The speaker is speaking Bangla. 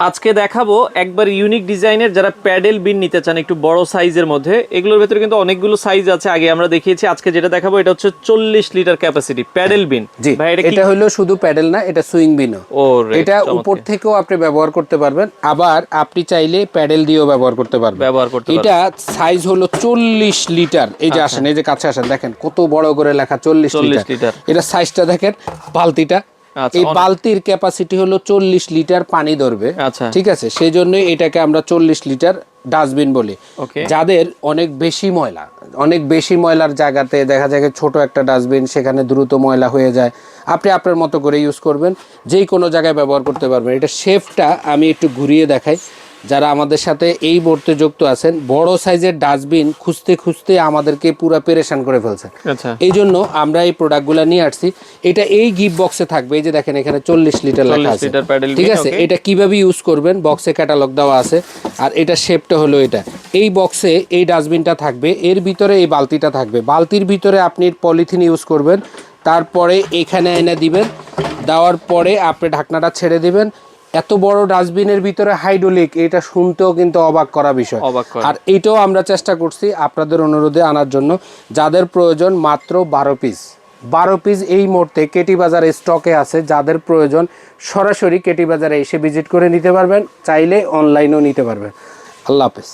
আজকে দেখাবো একবার ইউনিক ডিজাইনের যারা প্যাডেল বিন নিতে চান একটু বড় সাইজের মধ্যে। এগুলোর ভেতরে কিন্তু অনেকগুলো সাইজ আছে, আগে আমরা দেখিয়েছি। আজকে যেটা দেখাবো এটা হচ্ছে 40 লিটার ক্যাপাসিটি প্যাডেল বিন। জি, এটা হলো শুধু প্যাডেল না, এটা সুইং বিনও। এটা উপর থেকেও আপনি ব্যবহার করতে পারবেন, আবার আপনি চাইলে প্যাডেল দিয়েও ব্যবহার করতে পারবেন। এটা সাইজ হলো 40 লিটার। এই যে আসেন, এই যে কাছে আসেন, দেখেন কত বড় করে লেখা 40 লিটার। এটা সাইজটা দেখেন, বালতিটা, এই বালতির ক্যাপাসিটি হলো 40 লিটার পানি ধরবে। ঠিক আছে, সেই জন্যই এটাকে আমরা 40 লিটার ডাস্টবিন বলি। যাদের অনেক বেশি ময়লার জায়গাতে দেখা যায় ছোট একটা ডাস্টবিন, সেখানে দ্রুত ময়লা হয়ে যায়, আপনি আপনার মতো করে ইউজ করবেন, যেই কোনো জায়গায় ব্যবহার করতে পারবেন। এটা শেপটা আমি একটু ঘুরিয়ে দেখাই। যারা আমাদের সাথে এই মুহূর্তে যুক্ত আছেন, বড় সাইজের ডাস্টবিন খুঁজতে খুঁজতে আমাদেরকে পুরো পেরেশান করে ফেলছে। এই জন্য আমরা এই প্রোডাক্টগুলো নিয়ে আসছি। এটা এই গিফট বক্সে থাকবে, এই যে দেখেন এখানে 40 লিটার লেখা আছে। ঠিক আছে, এটা কিভাবে ইউজ করবেন বক্সে ক্যাটালগ দেওয়া আছে। আর এটা শেপটা হলো এটা, এই বক্সে এই ডাস্টবিনটা থাকবে, এর ভিতরে এই বালতিটা থাকবে। বালতির ভিতরে আপনি পলিথিন ইউজ করবেন, তারপরে এখানে এনে দিবেন, দেওয়ার পরে আপনি ঢাকনাটা ছেড়ে দিবেন। এত বড় ডাস্টবিনের ভিতরে হাইড্রোলিক, এটা শুনতেও কিন্তু অবাক করা বিষয়। আর এটাও আমরা চেষ্টা করছি আপনাদের অনুরোধে আনার জন্য। যাদের প্রয়োজন মাত্র 12 পিস এই মুহূর্তে কেটি বাজারে স্টকে আছে। যাদের প্রয়োজন সরাসরি কেটি বাজারে এসে ভিজিট করে নিতে পারবেন, চাইলে অনলাইনেও নিতে পারবেন। আল্লাহ হাফেজ।